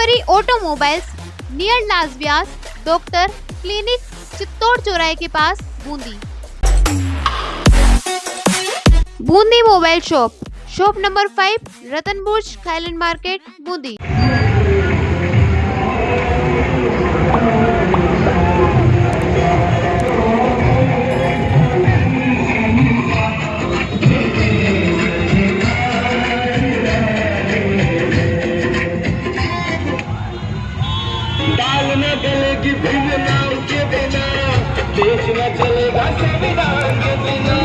ईश्वरी automobiles, near लास Vyas, doctor clinic, Chittor चौराहे के पास, Bundi. Bundi mobile shop, shop number 5, Ratanburj, Thailand market, Bundi. दाल न गलेगी बिन नाम के बिना, देश न चलेगा संविधान के बिना।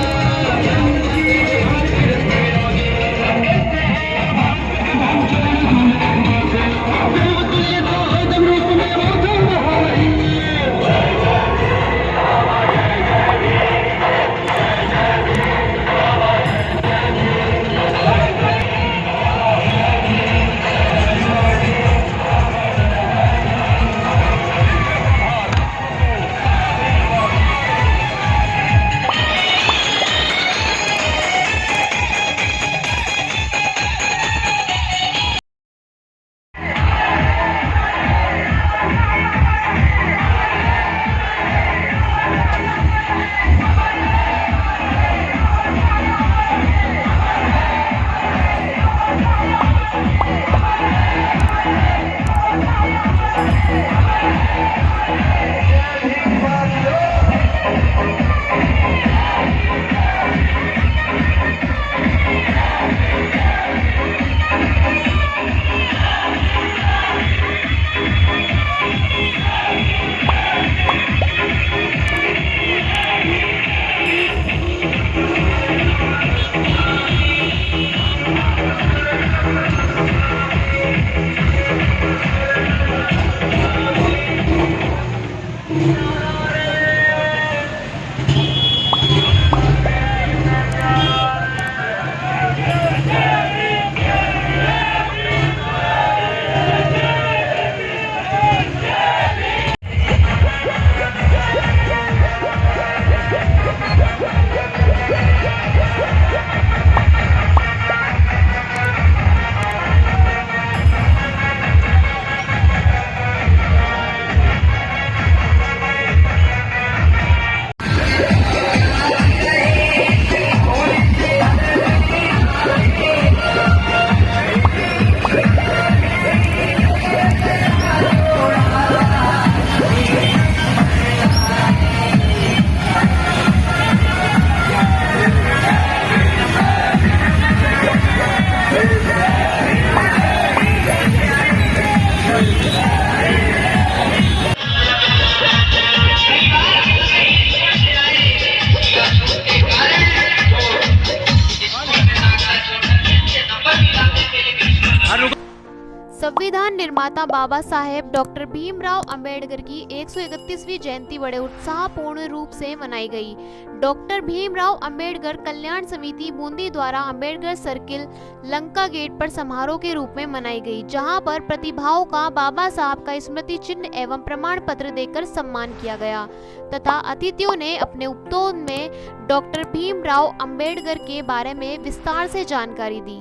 संविधान निर्माता बाबा साहेब डॉक्टर भीमराव अंबेडकर की 131वीं जयंती बड़े उत्साहपूर्ण रूप से मनाई गई। डॉक्टर भीमराव अंबेडकर कल्याण समिति बूंदी द्वारा अंबेडकर सर्किल, लंका गेट पर समारोह के रूप में मनाई गई, जहां पर प्रतिभाओं का बाबा साहब का स्मृति चिन्ह एवं प्रमाण पत्र देकर सम्मान किया गया तथा अतिथियों ने अपने उपतोन में डॉक्टर भीमराव अंबेडकर के बारे में विस्तार से जानकारी दी।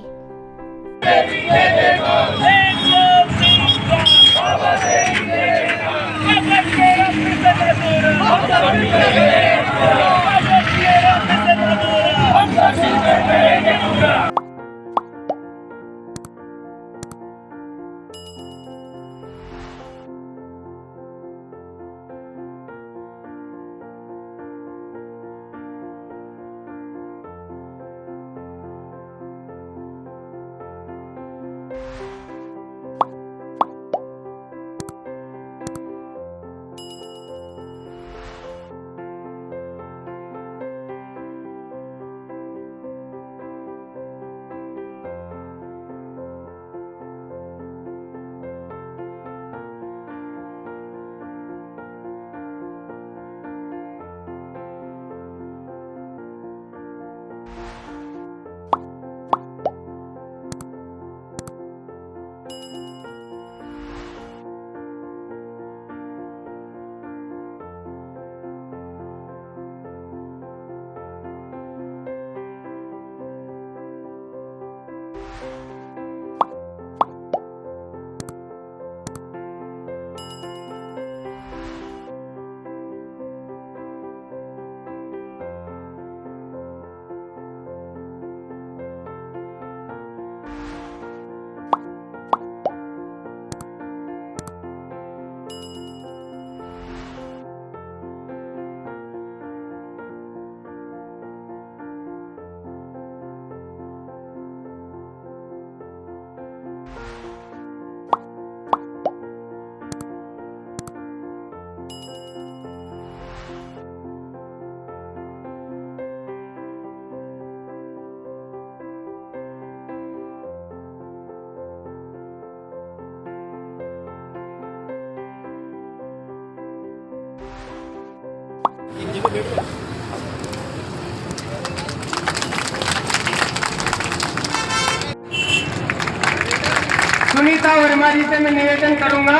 सुनीता वर्मा जी से मैं निवेदन करूंगा,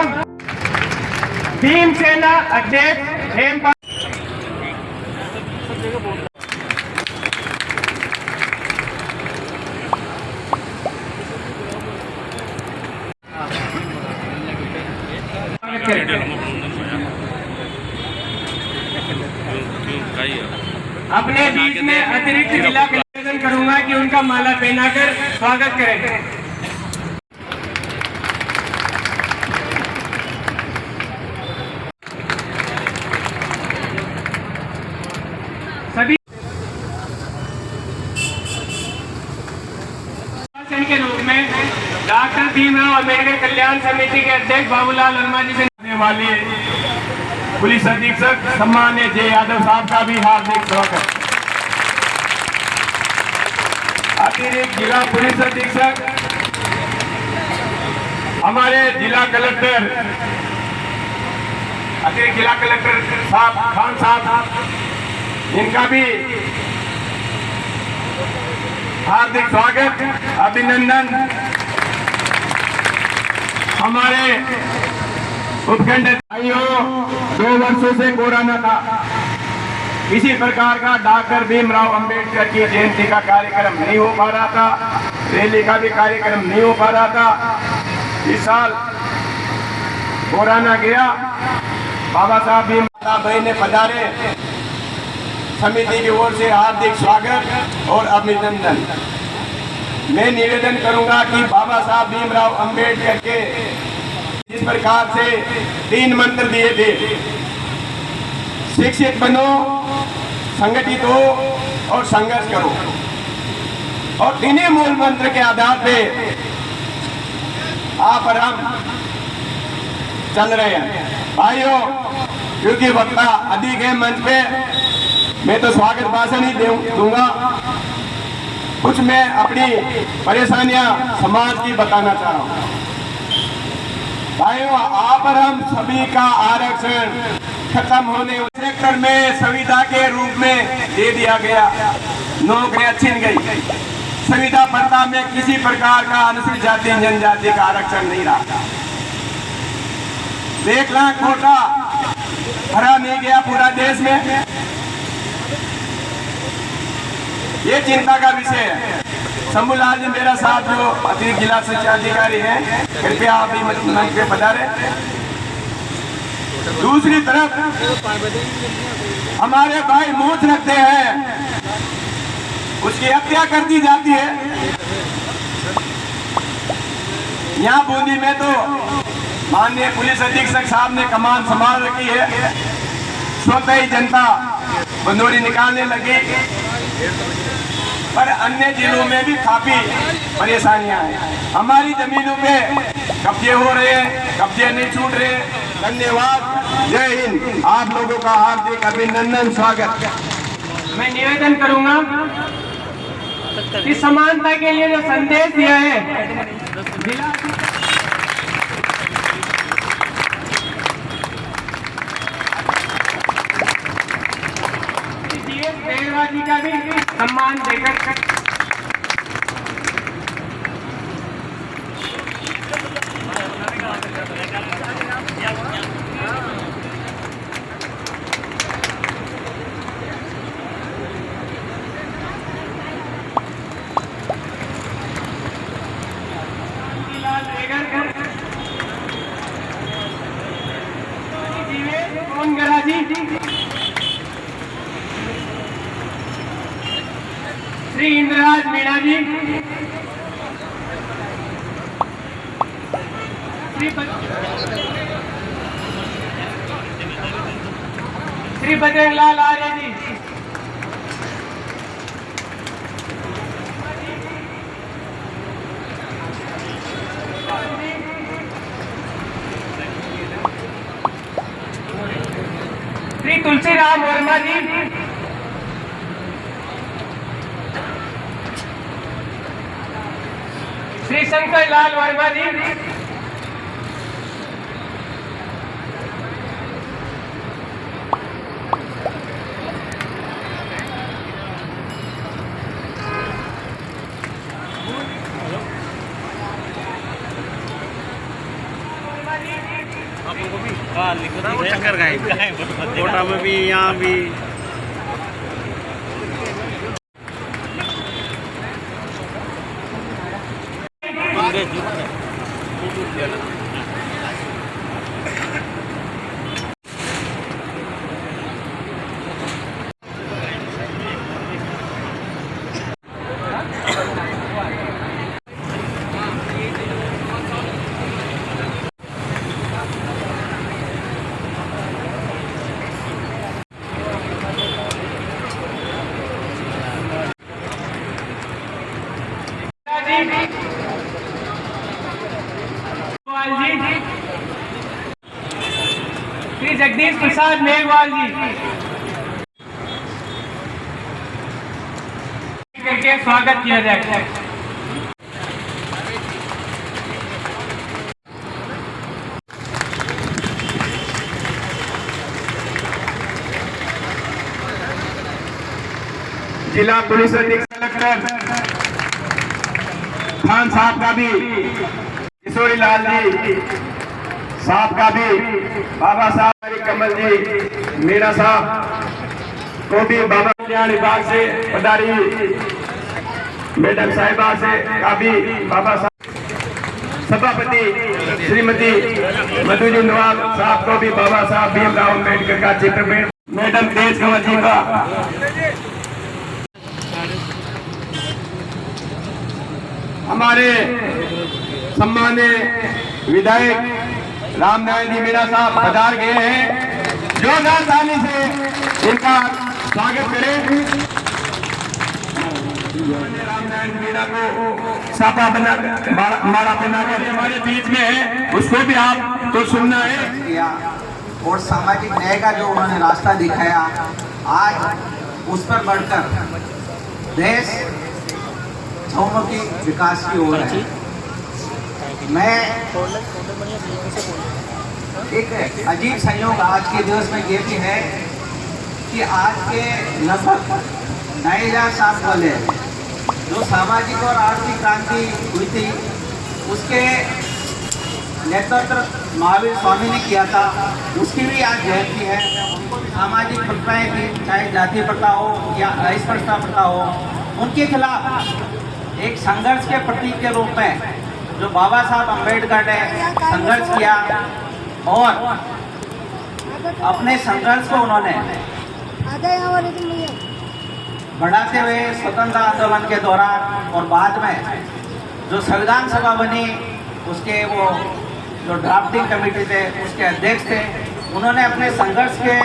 भीमसेना अध्यक्ष हेमपाल अपने बीच में अतिरिक्त जिला का निवेदन करूंगा कि उनका माला पहनाकर स्वागत करें। सभी के रूप में डॉक्टर भीमराव अंबेडकर कल्याण समिति के अध्यक्ष बाबूलाल वर्मा जी से वाले पुलिस अधीक्षक सम्मान्य जे यादव साहब का भी हार्दिक स्वागत। अतिरिक्त जिला पुलिस अधीक्षक हमारे जिला कलेक्टर अतिरिक्त जिला कलेक्टर साहब खान साहब, इनका भी हार्दिक स्वागत अभिनंदन। हमारे उपखंड भाइयों, 2 वर्षों से कोरोना था, किसी प्रकार का डॉक्टर भीमराव अंबेडकर की जयंती का कार्यक्रम नहीं हो पा रहा था, रैली का भी कार्यक्रम नहीं हो पा रहा था। इस साल कोरोना गया, बाबा साहब भीमराव भाई ने पधारे, समिति की ओर से हार्दिक स्वागत और अभिनंदन। मैं निवेदन करूंगा कि बाबा साहब भीमराव अंबेडकर के इस प्रकार से 3 मंत्र दिए थे, शिक्षित बनो, संगठित हो और संघर्ष करो, और इन्हीं मूल मंत्र के आधार पे आप और हम चल रहे हैं। भाइयों, क्योंकि वक्ता अधिक है मंच पे, मैं तो स्वागत भाषण ही दूंगा, कुछ मैं अपनी परेशानियां समाज की बताना चाह रहा हूं। भाइयों, आप और हम सभी का आरक्षण खत्म होने सेक्टर में संविदा के रूप में दे दिया गया, नौकरियां छीन गई। संविदा प्रथा में किसी प्रकार का अनुसूचित जाति जनजाति का आरक्षण नहीं रहा। 1 लाख कोटा भरा नहीं गया पूरा देश में, ये चिंता का विषय है। शंभूलाल जी मेरा साथ जो अतिरिक्त जिला शिक्षा अधिकारी हैं, कृपया आप भी मंच पे पधारे। दूसरी तरफ हमारे भाई मूछ रखते हैं, उसकी हत्या कर दी जाती है। यहाँ बूंदी में तो माननीय पुलिस अधीक्षक साहब ने कमान संभाल रखी है, स्वतः ही जनता बंदूरी निकालने लगी, पर अन्य जिलों में भी काफी परेशानियां हैं। हमारी जमीनों पे कब्जे हो रहे हैं, कब्जे नहीं छूट रहे। धन्यवाद, जय हिंद। आप लोगों का हार्दिक अभिनंदन, स्वागत। मैं निवेदन करूंगा कि समानता के लिए जो संदेश दिया है जिला जी का भी सम्मान देकर श्री इंद्रराज मीणा जी, श्री बजरंगलाल आर्य जी, श्री तुलसीराम वर्मा जी, श्री शंकर लाल वर्मा जी, चक्कर गए कोटा में भी, यहाँ भी। श्री जगदीश प्रसाद मेघवाल जी करके स्वागत किया जाए। जिला पुलिस अधीक्षक कलेक्टर खान साहब का भी, किशोरी लाल जी साहब का भी, बाबा साहब कमल जी मीणा साहब को भी, बाबा कल्याण विभाग से पधारी मैडम साहिबा से का भी, बाबा साहब सभापति श्रीमती मधुजी नवाब साहब को भी, बाबा साहब भीमराव अम्बेडकर का चित्र में मैडम तेज कंवर जी का, हमारे सम्मानीय विधायक रामनारायण जी मीणा साहब पधार गए हैं, जो नासानी से इनका स्वागत करें। रामनारायण मीणा को सापा बना माला बनाकर हमारे बीच में है, उसको भी आप तो सुनना है। और सामाजिक न्याय का जो उन्होंने रास्ता दिखाया, आज उस पर बढ़कर देश चहुमुखी विकास की ओर है। मैं एक अजीब संयोग आज के दिवस में ये भी है कि आज के लगभग 9,000 साल पहले जो सामाजिक और आर्थिक क्रांति हुई थी, उसके नेतृत्व महावीर स्वामी ने किया था, उसकी भी आज जयंती है। सामाजिक प्रथाएं थी, चाहे जाति प्रथा हो या अस्पृश्यता प्रथा हो, उनके खिलाफ एक संघर्ष के प्रतीक के रूप में जो बाबा साहब अम्बेडकर ने संघर्ष किया और अपने संघर्ष को उन्होंने बढ़ाते हुए स्वतंत्रता आंदोलन के दौरान और बाद में जो संविधान सभा बनी, उसके वो जो ड्राफ्टिंग कमेटी थे उसके अध्यक्ष थे, उन्होंने अपने संघर्ष के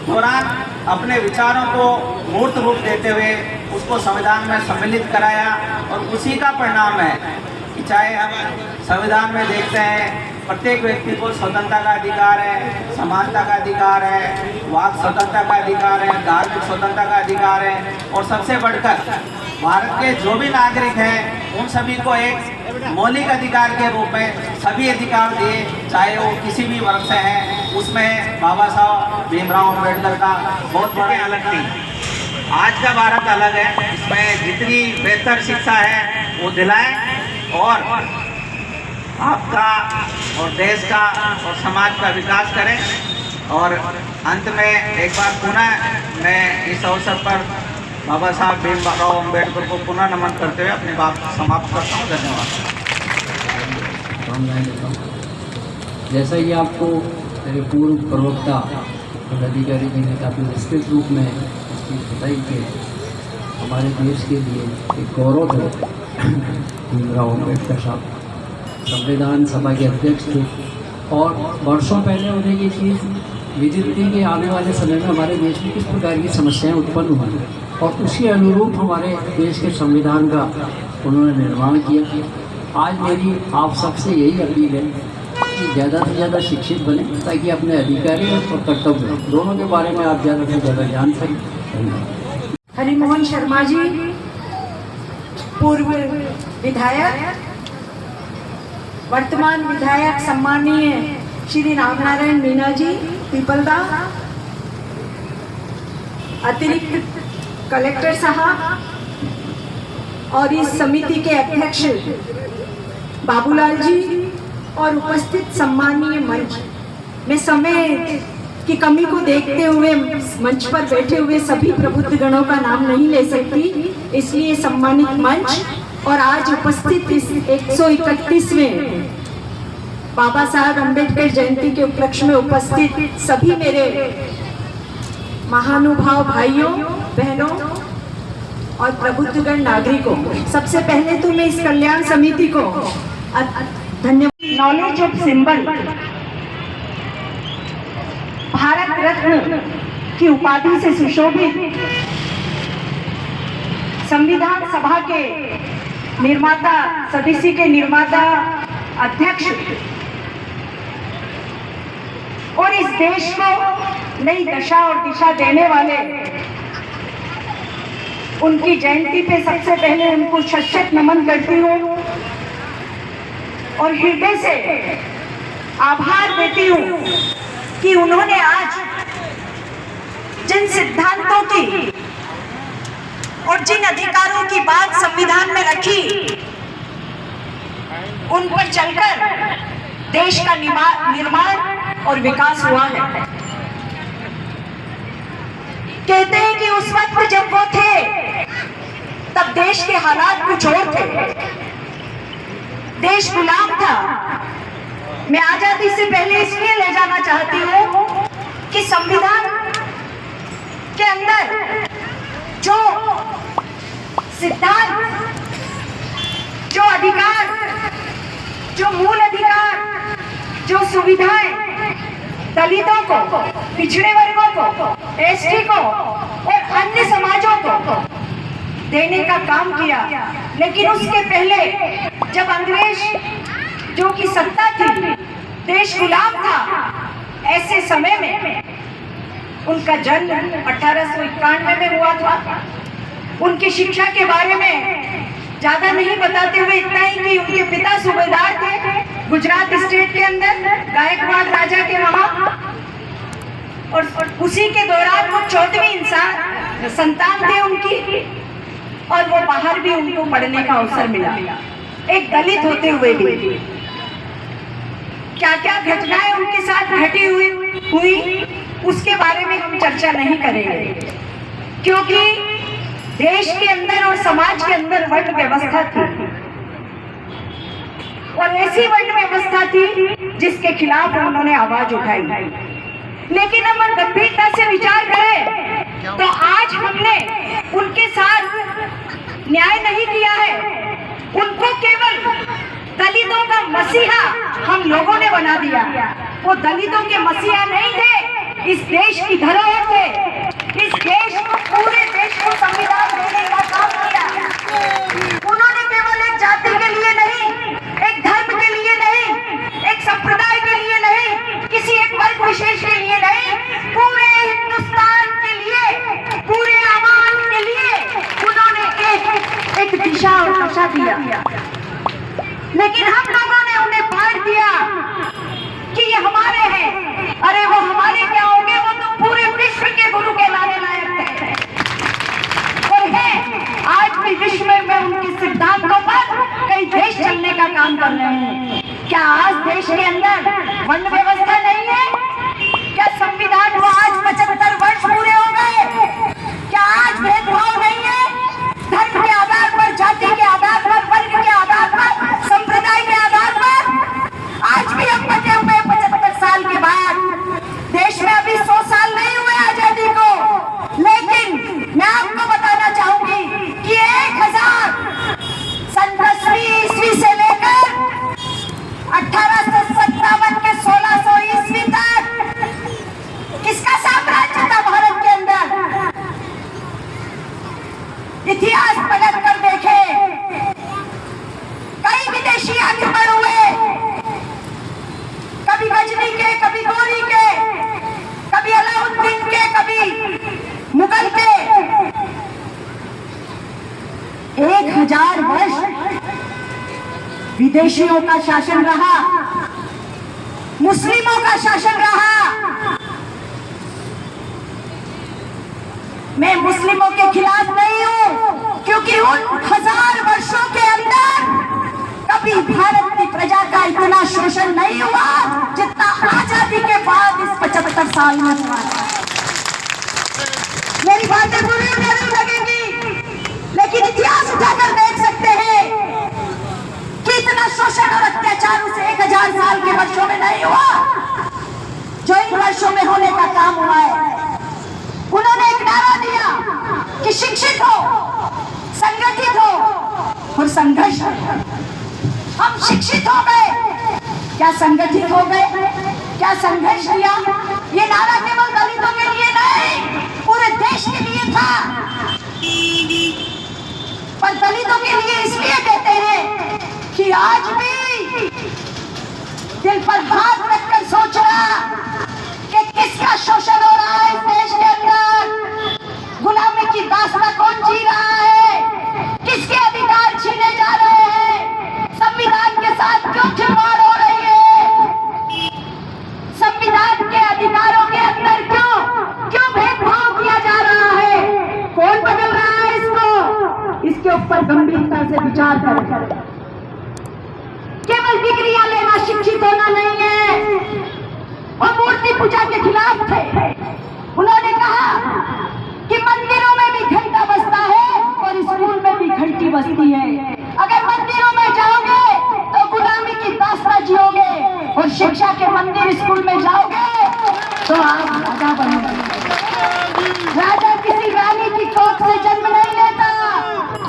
दौरान अपने विचारों को मूर्त रूप देते हुए उसको संविधान में सम्मिलित कराया। और उसी का परिणाम है कि चाहे हम संविधान में देखते हैं प्रत्येक व्यक्ति को स्वतंत्रता का अधिकार है, समानता का अधिकार है, वाक स्वतंत्रता का अधिकार है, धार्मिक स्वतंत्रता का अधिकार है, और सबसे बढ़कर भारत के जो भी नागरिक हैं उन सभी को एक मौलिक अधिकार के रूप में सभी अधिकार दिए, चाहे वो किसी भी वर्ग से हैं। उसमें बाबा साहब भीमराव अम्बेडकर का बहुत बड़ा अलग नहीं। आज का भारत अलग है, इसमें जितनी बेहतर शिक्षा है वो दिलाएं और आपका और देश का और समाज का विकास करें। और अंत में एक बार पुनः मैं इस अवसर पर बाबा साहब भीमराव अम्बेडकर को पुनः नमन करते हुए अपनी बात समाप्त करता हूँ। धन्यवाद। जैसा कि आपको मेरे पूर्व प्रवक्ता और अधिकारी जी ने काफ़ी विस्तृत रूप में इसकी बताई कि हमारे देश के लिए एक गौरव है भीमराव अम्बेडकर साहब संविधान सभा के अध्यक्ष थे। और वर्षों पहले उन्हें ये चीज़ विदित थी कि आने वाले समय में हमारे देश में किस प्रकार की समस्याएं उत्पन्न हुई, और उसी अनुरूप हमारे देश के संविधान का उन्होंने निर्माण किया। आज मेरी आप सबसे यही अपील है कि ज़्यादा से ज़्यादा शिक्षित बने, ताकि अपने अधिकारी और कर्तव्य दोनों के बारे में आप ज़्यादा से ज़्यादा जान सकें। धन्यवाद। हरिमोहन शर्मा जी, पूर्व विधायक, वर्तमान विधायक सम्माननीय श्री रामनारायण मीणा जी पीपलदा, अतिरिक्त कलेक्टर साहब और इस समिति के अध्यक्ष बाबूलाल जी और उपस्थित सम्माननीय मंच, मैं समय की कमी को देखते हुए मंच पर बैठे हुए सभी प्रबुद्ध गणों का नाम नहीं ले सकती, इसलिए सम्मानित मंच और आज उपस्थित इस 131वें बाबा साहब अम्बेडकर जयंती के उपलक्ष्य में उपस्थित सभी मेरे महानुभाव भाइयों बहनों और प्रबुद्धगण नागरिकों, सबसे पहले तो मैं इस कल्याण समिति को धन्यवाद। Knowledge of symbol Bharat Ratna की उपाधि से सुशोभित संविधान सभा के निर्माता, सदस्य के निर्माता, अध्यक्ष और इस देश को नई दशा और दिशा देने वाले उनकी जयंती पे सबसे पहले उनको शत नमन करती हूँ और हृदय से आभार देती हूँ कि उन्होंने आज जिन सिद्धांतों की और जिन अधिकारों की बात संविधान में रखी, उन पर चलकर देश का निर्माण और विकास हुआ है। कहते हैं कि उस वक्त जब वो थे तब देश के हालात कुछ और थे, देश गुलाम था। मैं आजादी से पहले इसलिए ले जाना चाहती हूँ कि संविधान के अंदर जो सिद्धांत, जो अधिकार, जो मूल अधिकार, जो सुविधाएं दलितों को, पिछड़े वर्गों को, एसटी को और अन्य समाजों को देने का काम किया, लेकिन उसके पहले जब अंग्रेज जो कि सत्ता थी, देश गुलाम था, ऐसे समय में उनका जन्म 1891 में हुआ था। उनकी शिक्षा के बारे में ज्यादा नहीं बताते हुए इतना ही कि उनके पिता सूबेदार थे गुजरात स्टेट के अंदर, गायकवाड़ राजा के वहां, और उसी के दौरान वो 14वीं संतान थे उनकी, और वो बाहर भी उनको पढ़ने का अवसर मिला, एक दलित होते हुए भी। क्या क्या घटनाएं उनके साथ घटी हुई उसके बारे में हम चर्चा नहीं करेंगे, क्योंकि देश के अंदर और समाज के अंदर वर्ण व्यवस्था थी, और ऐसी वर्ण व्यवस्था थी जिसके खिलाफ उन्होंने आवाज उठाई। लेकिन हम गंभीरता से विचार करें तो आज हमने उनके साथ न्याय नहीं किया है, उनको केवल दलितों का मसीहा हम लोगों ने बना दिया। वो दलितों के मसीहा नहीं थे, इस देश की धरोहर थे। इस देश को, पूरे देश को संविधान देने का काम किया। उन्होंने केवल एक जाति के लिए नहीं, एक धर्म के लिए नहीं, एक संप्रदाय के लिए नहीं, किसी एक वर्ग विशेष के लिए नहीं, पूरे हिंदुस्तान के लिए, पूरे आवाम के लिए उन्होंने एक दिशा और दशा दिया। लेकिन हम लोगों ने उन्हें बांट दिया कि ये हमारे हैं। अरे वो हमारे क्या होंगे, वो तो पूरे विश्व के गुरु कहलाने लायक थे और है। आज भी विश्व में उनके सिद्धांतों पर कई देश चलने का काम कर रहे हैं। क्या आज देश के अंदर वर्ण व्यवस्था नहीं है? क्या संविधान को आज 75 वर्ष पूरे हो गए? क्या आज भेदभाव नहीं है? धर्म के आधार पर, जाति के आधार पर, वर्ग के आधार पर, संप्रदाय के आधार पर आज भी हम बचे हुए 75 साल के बाद। देश में अभी 100 साल नहीं हुए आजादी को, लेकिन मैं आपको बताना चाहूंगी कि 1000 सन 10वीं ईस्वी से लेकर 1857 के 1600 ईस्वी तक किसका साम्राज्य था भारत के अंदर? इतिहास पलट कर देखे, कई विदेशी आगे बढ़ हुए, कभी गजनी के, कभी गौरी के, कभी अलाउद्दीन के, कभी मुगल के। 1000 वर्ष विदेशियों का शासन रहा, मुस्लिमों का शासन रहा। मैं मुस्लिमों के खिलाफ नहीं हूं, क्योंकि उन 1000 वर्षों के अंदर कभी भारत की प्रजा का इतना शोषण नहीं हुआ जितना आजादी के बाद इस 75 साल में हुआ है। मेरी बातें बुरी जरूर लगेंगी, लेकिन इतिहास उठाकर देख सकते हैं कि इतना शोषण और अत्याचार उस 1000 साल के वर्षों में नहीं हुआ जो इन वर्षों में होने का काम हुआ है। उन्होंने एक नारा दिया कि शिक्षित हो, संगठित हो और संघर्ष हो। हम शिक्षित हो गए, क्या संगठित हो गए, क्या संघर्ष किया? ये नारा केवल दलितों के लिए नहीं, पूरे देश के लिए था। पर दलितों के लिए इसलिए कहते हैं कि आज भी दिल पर हाथ रखकर सोचना कि किसका शोषण हो रहा है इस देश के अंदर, गुलामी की दास्तां कौन जी रहा है, किसके अधिकार छीने जा रहे हैं, संविधान के साथ क्यों खिलवाड़ हो रही है, संविधान के अधिकारों के अंदर क्यों भेदभाव किया जा रहा है, कौन बदल रहा है इसको? इसके ऊपर गंभीरता से विचार करें। केवल डिग्रियां लेना शिक्षित होना नहीं है। और मूर्ति पूजा के खिलाफ थे। उन्होंने कहा कि मंदिरों में भी घंटा बजता है और स्कूल में भी घंटी बजती है। अगर मंदिरों में जाओगे तो गुलामी की दास्तां जियोगे, और शिक्षा के मंदिर स्कूल में जाओगे तो आप राजा बनोगे। राजा किसी रानी की कोख से जन्म नहीं लेता,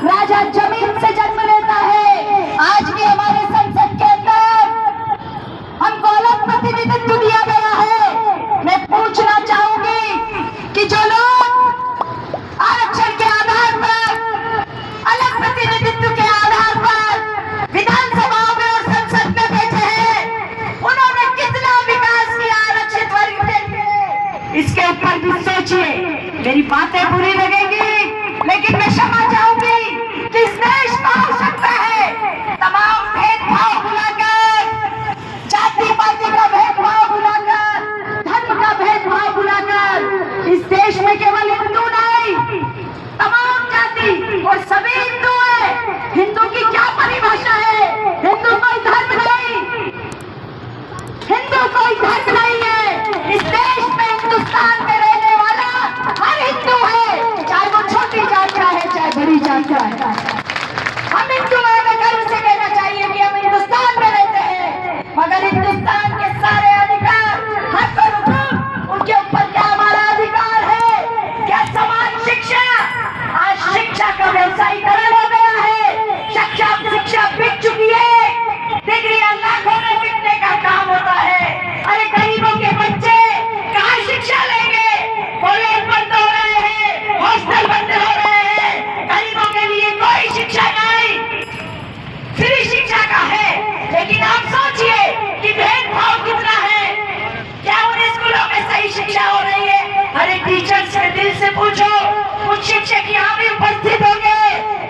राजा जमीन से जन्म लेता है। आज भी हमारे संसद के अंदर हमको अलग प्रतिनिधित्व दिया गया है। मैं पूछना चाहूंगी कि जो लोग आरक्षण के आधार पर, अलग प्रतिनिधित्व के आधार पर विधानसभाओं में और संसद में बैठे हैं, उन्होंने कितना विकास किया आरक्षित वर्ग के लिए, इसके ऊपर भी सोचिए। मेरी बातें बुरी लगेंगी, लेकिन मैं क्षमा चाहूंगी कि इस देश को आवश्यकता है तमाम भेदभाव भुलाकर, जाति पाति का भेदभाव भुलाकर, धर्म का भेदभाव भुलाकर, इस देश में केवल हिंदू नहीं, तमाम जाति और सभी हिंदू है। हिंदू की क्या परिभाषा है? हिंदू कोई धर्म नहीं, हिंदू कोई धर्म नहीं है। इस देश में, हिंदुस्तान में रहने वाला हर हिंदू है, चाहे वो छोटी जात का है चाहे बड़ी जात का है। हम हिंदू हमें गर्व से कहना चाहिए कि हम हिंदुस्तान में रहते हैं, मगर हिंदुस्तान के सारे अधिकार, हक और हुकूक, उनके ऊपर क्या हमारा अधिकार है? क्या समान शिक्षा? आज शिक्षा का व्यवसायीकरण हो गया है, शिक्षा बिक चुकी है, डिग्रियां लाखों में बिकने का काम होता है। अरे गरीबों के बच्चे कहाँ शिक्षा लेंगे? कॉलेज बंद हो रहे हैं, हॉस्टल बंद हो रहे हैं, गरीबों के लिए कोई शिक्षा नहीं, फ्री शिक्षा का है। लेकिन आप सोचिए कि भेदभाव कितना है। क्या उन स्कूलों में सही शिक्षा हो रही है? अरे टीचर्स के दिल से पूछो, कुछ शिक्षक यहाँ भी उपस्थित होंगे,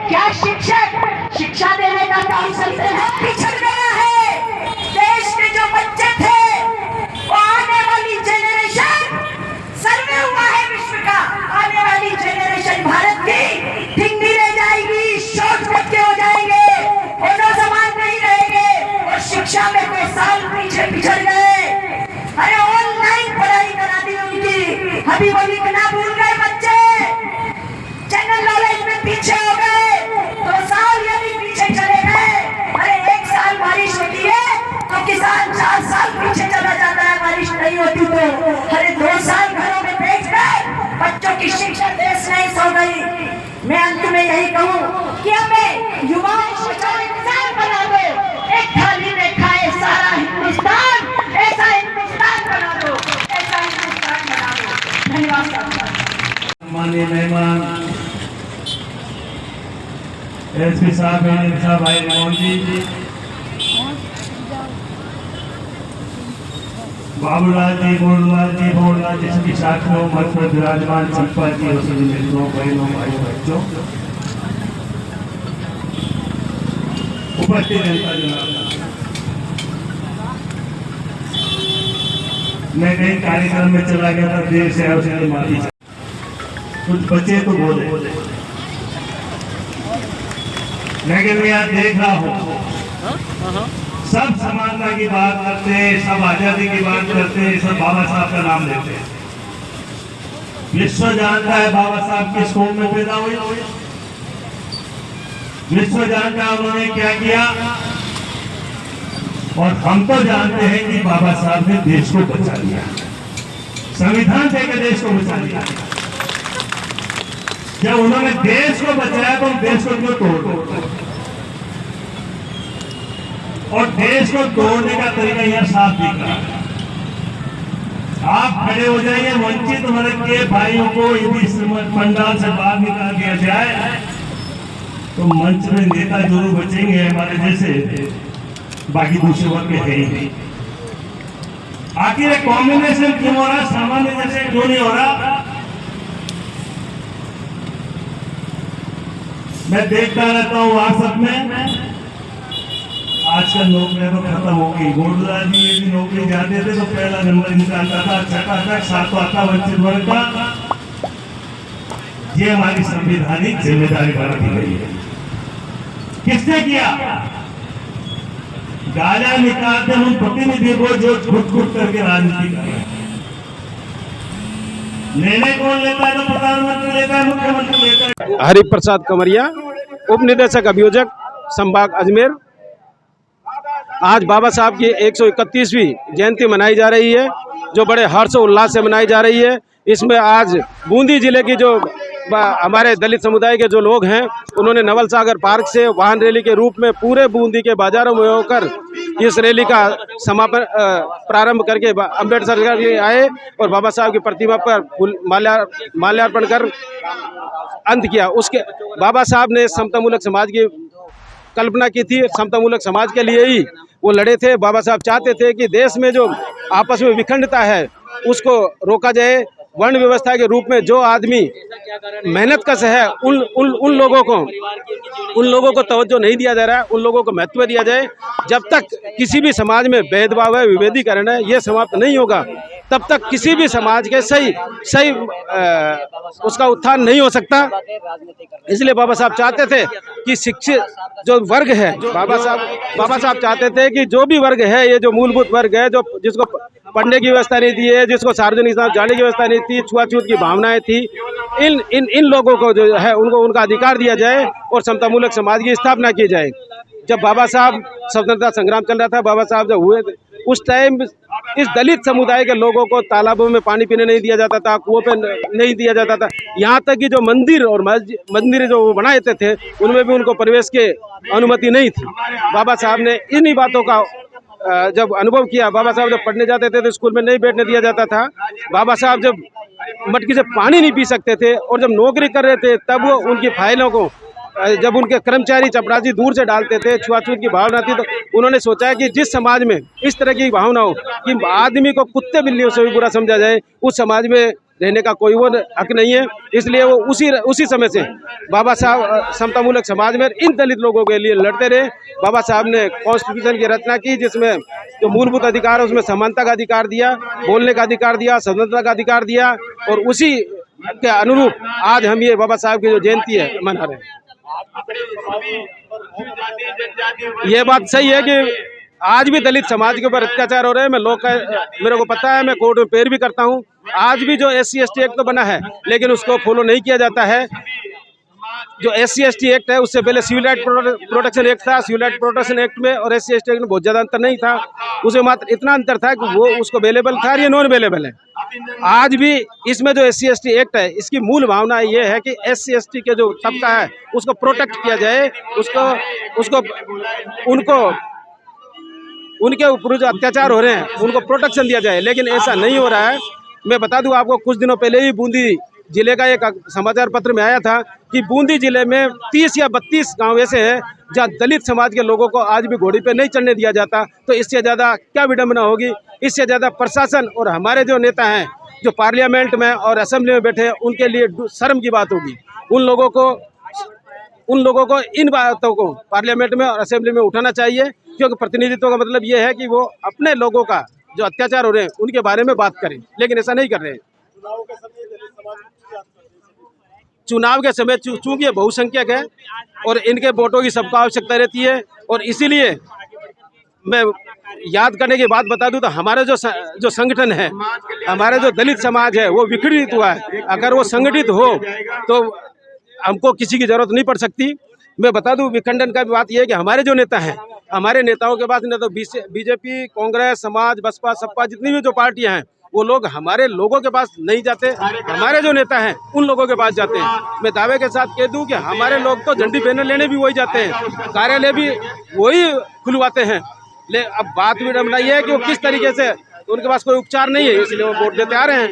क्या शिक्षक शिक्षा देने का काम करते हैं? पिछड़ गया है। देश के जो बच्चे थे, वो आने वाली जेनरेशन, सर्वे हुआ है विश्व का, आने वाली जेनरेशन भारत की ढिंगी रह जाएगी, शॉर्ट बच्चे हो जाएंगे, वो नौजवान नहीं रहेंगे, और शिक्षा में कोई साल पीछे पिछड़ गए। अरे ऑनलाइन पढ़ाई करा दी उनकी, अभी वो लिखना भूल गए बच्चे, जनरल नॉलेज में पीछे हो गए, 2 साल यदि पीछे चले गए। अरे 1 साल बारिश होती है तो किसान 4 साल पीछे चला जाता है, बारिश नहीं होती तो। अरे 2 साल घरों में बैठकर बच्चों की शिक्षा देश नहीं सो गई। मैं अंत में यही कहूँ कि हमें युवाओं को जो इंसान बना दो, एक थाली में खाए सारा हिंदुस्तान, ऐसा हिंदुस्तान बना दो, ऐसा हिंदुस्तान बना दो। धन्यवाद। माननीय मेहमान एसपी साहब भाई मोहन जी, बाबूलाल जी, बोरलाल जी, सभी साथियों, मंच पर विराजमान संपत्ति और सभी मित्रों, बहनों, भाइयों, बच्चों, उपस्थित जनता जनाब, मैं कहीं कार्यक्रम में चला गया था, देर से उसके माफी। कुछ बच्चे तो बोले, लेकिन मैं आज देख रहा हूँ सब समानता की बात करते हैं, सब आजादी की बात करते हैं, सब बाबा साहब का नाम लेते हैं। विश्व जानता है बाबा साहब किस कौम में पैदा हुए, विश्व जानता है उन्होंने क्या किया, और हम तो जानते हैं कि बाबा साहब ने देश को बचा लिया, संविधान देकर देश को बचा लिया। जब उन्होंने देश को बचाया तो देश को क्यों तोड़, और देश को तोड़ने का तरीका यह साफ दिख रहा है। आप खड़े हो जाइए, वंचित वर्ग के भाइयों को यदि पंडाल से बाहर निकाल दिया जाए तो मंच में नेता जरूर बचेंगे हमारे जैसे, बाकी दूसरे वर्ग के है ही नहीं। आखिर कॉम्बिनेशन क्यों हो रहा, सामान्य जैसे क्यों नहीं हो रहा? मैं देखता रहता हूँ व्हाट्सएप में, आजकल नौकरियां तो खत्म हो गई। गोडला जी यदि नौकरी जाते थे तो पहला नंबर इनका आता था, छठा था, सातवां आता वंचित वर्ग का। ये हमारी संवैधानिक जिम्मेदारी बरती गई है। किसने किया? गालियां निकालते उन प्रतिनिधि को जो घुट करके राजनीति कर रहे हैं। निर्णय कौन लेता है? तो प्रधानमंत्री लेता है, मुख्यमंत्री लेता है। हरिप्रसाद कमरिया, उप निदेशक अभियोजक संभाग अजमेर। आज बाबा साहब की 131वीं जयंती मनाई जा रही है, जो बड़े हर्ष उल्लास से मनाई जा रही है। इसमें आज बूंदी जिले की जो हमारे दलित समुदाय के जो लोग हैं, उन्होंने नवल सागर पार्क से वाहन रैली के रूप में पूरे बूंदी के बाजारों में होकर इस रैली का समापन प्रारंभ करके अम्बेडकर सर्कल के आए और बाबा साहब की प्रतिमा पर माल्यार्पण कर अंत किया। उसके बाबा साहब ने समतामूलक समाज की कल्पना की थी, समतामूलक समाज के लिए ही वो लड़े थे। बाबा साहब चाहते थे कि देश में जो आपस में विखंडता है उसको रोका जाए। वर्ण व्यवस्था के रूप में जो आदमी मेहनत कश है उन लोगों को तवज्जो नहीं दिया जा रहा है, उन लोगों को महत्व दिया जाए। जब तक किसी भी समाज में भेदभाव है, विभेदीकरण है, ये समाप्त नहीं होगा, तब तक किसी भी समाज के सही उसका उत्थान नहीं हो सकता। इसलिए बाबा साहब चाहते थे कि शिक्षित जो वर्ग है, बाबा साहब चाहते थे कि जो भी वर्ग है, ये जो मूलभूत वर्ग है, जो जिसको पढ़ने की व्यवस्था नहीं दी है, जिसको सार्वजनिक जाने की व्यवस्था नहीं थी, छुआछूत की भावनाएं थी, इन लोगों को जो है उनको उनका अधिकार दिया जाए और समतामूलक समाज की स्थापना की जाए। जब बाबा साहब स्वतंत्रता संग्राम चल रहा था, बाबा साहब जब हुए उस टाइम इस दलित समुदाय के लोगों को तालाबों में पानी पीने नहीं दिया जाता था, कुओं पे नहीं दिया जाता था। यहाँ तक कि जो मंदिर और मंदिर जो वो बनाए थे उनमें भी उनको प्रवेश के अनुमति नहीं थी। बाबा साहब ने इन्हीं बातों का जब अनुभव किया। बाबा साहब जब पढ़ने जाते थे तो स्कूल में नहीं बैठने दिया जाता था। बाबा साहब जब मटकी से पानी नहीं पी सकते थे और जब नौकरी कर रहे थे तब वो उनकी फाइलों को जब उनके कर्मचारी चपरासी दूर से डालते थे, छुआछूत की भावना थी, तो उन्होंने सोचा कि जिस समाज में इस तरह की भावना हो कि आदमी को कुत्ते बिल्लियों से भी बुरा समझा जाए, उस समाज में रहने का कोई वो हक नहीं है। इसलिए वो उसी समय से बाबा साहब समतामूलक समाज में इन दलित लोगों के लिए लड़ते रहे। बाबा साहब ने कॉन्स्टिट्यूशन की रचना की, जिसमें जो मूलभूत अधिकार है उसमें समानता का अधिकार दिया, बोलने का अधिकार दिया, स्वतंत्रता का अधिकार दिया, और उसी के अनुरूप आज हम ये बाबा साहब की जो जयंती है मना रहे हैं। ये बात सही है कि आज भी दलित समाज के ऊपर अत्याचार हो रहे हैं। मेरे को पता है, मैं कोर्ट में पेश भी करता हूँ। आज भी जो SC/ST एक्ट तो बना है लेकिन उसको फॉलो नहीं किया जाता है। जो SC/ST एक्ट है उससे पहले सिविल राइट प्रोटेक्शन एक्ट था। सिविल राइट प्रोटेक्शन एक्ट में और SC/ST एक्ट में बहुत ज़्यादा अंतर नहीं था, उसमें मात्र इतना अंतर था कि वो उसको अवेलेबल था और ये नॉन अवेलेबल है। आज भी इसमें जो SC/ST एक्ट है इसकी मूल भावना ये है कि SC/ST के जो तबका है उसको प्रोटेक्ट किया जाए, उनके ऊपर जो अत्याचार हो रहे हैं उनको प्रोटेक्शन दिया जाए, लेकिन ऐसा नहीं हो रहा है। मैं बता दूं आपको, कुछ दिनों पहले ही बूंदी जिले का एक समाचार पत्र में आया था कि बूंदी जिले में 30 या 32 गांव ऐसे हैं जहां दलित समाज के लोगों को आज भी घोड़ी पे नहीं चढ़ने दिया जाता। तो इससे ज़्यादा क्या विडंबना होगी? इससे ज़्यादा प्रशासन और हमारे जो नेता हैं जो पार्लियामेंट में और असेंबली में बैठे हैं उनके लिए शर्म की बात होगी। उन लोगों को इन बातों को पार्लियामेंट में और असेंबली में उठाना चाहिए, क्योंकि प्रतिनिधित्व का मतलब ये है कि वो अपने लोगों का जो अत्याचार हो रहे हैं उनके बारे में बात करें, लेकिन ऐसा नहीं कर रहे हैं। चुनाव के समय चूंकि ये बहुसंख्यक है और इनके वोटों की सबको आवश्यकता रहती है, और इसीलिए मैं याद करने की बात बता दूं तो हमारे जो संगठन है, हमारे जो दलित समाज है वो विखंडित हुआ है। अगर वो संगठित हो तो हमको किसी की जरूरत नहीं पड़ सकती। मैं बता दूं विखंडन का भी बात यह है कि हमारे जो नेता हैं, हमारे नेताओं के पास न तो बीजेपी, कांग्रेस, समाज, बसपा, सपा जितनी भी जो पार्टियां हैं वो लोग हमारे लोगों के पास नहीं जाते, हमारे जो नेता हैं उन लोगों के पास जाते हैं। मैं दावे के साथ कह दूं कि हमारे लोग तो झंडी बैनर लेने भी वही जाते हैं, कार्यालय भी वही खुलवाते हैं। ले अब बात भी रमना ये है कि वो किस तरीके से, उनके पास कोई उपचार नहीं है, इसलिए वो वोट देते आ रहे हैं।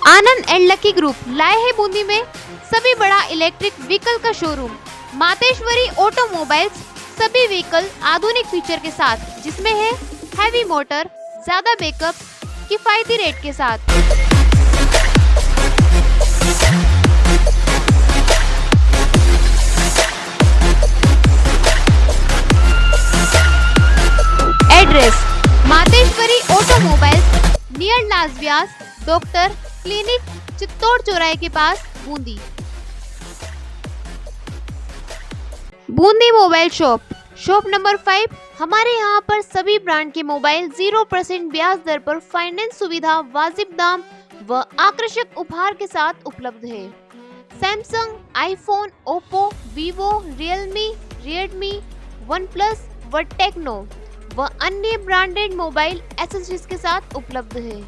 आनंद एंड लकी ग्रुप लाए हैं बूंदी में सभी बड़ा इलेक्ट्रिक व्हीकल का शोरूम मातेश्वरी ऑटोमोबाइल्स। सभी व्हीकल आधुनिक फीचर के साथ, जिसमें है हैवी मोटर, ज्यादा बैकअप, किफायती रेट के साथ। एड्रेस मातेश्वरी ऑटोमोबाइल्स, नियर लास व्यास डॉक्टर क्लिनिक, चित्तौड़ चौराहे के पास, Bundi. Bundi mobile shop number 5। हमारे यहाँ पर सभी ब्रांड के मोबाइल 0% ब्याज दर पर फाइनेंस सुविधा, वाजिब दाम व आकर्षक उपहार के साथ उपलब्ध है। Samsung, iPhone, Oppo, Vivo, Realme, Redmi, OnePlus व टेक्नो व अन्य ब्रांडेड मोबाइल एक्सेसरीज के साथ उपलब्ध है।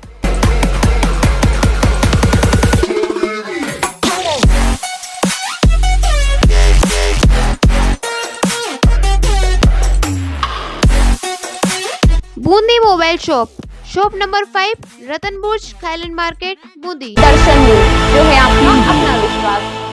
Bundi mobile shop number 5, Ratanburj, Thailand market, Bundi. Darshan news, जो है आपका अपना विश्वास।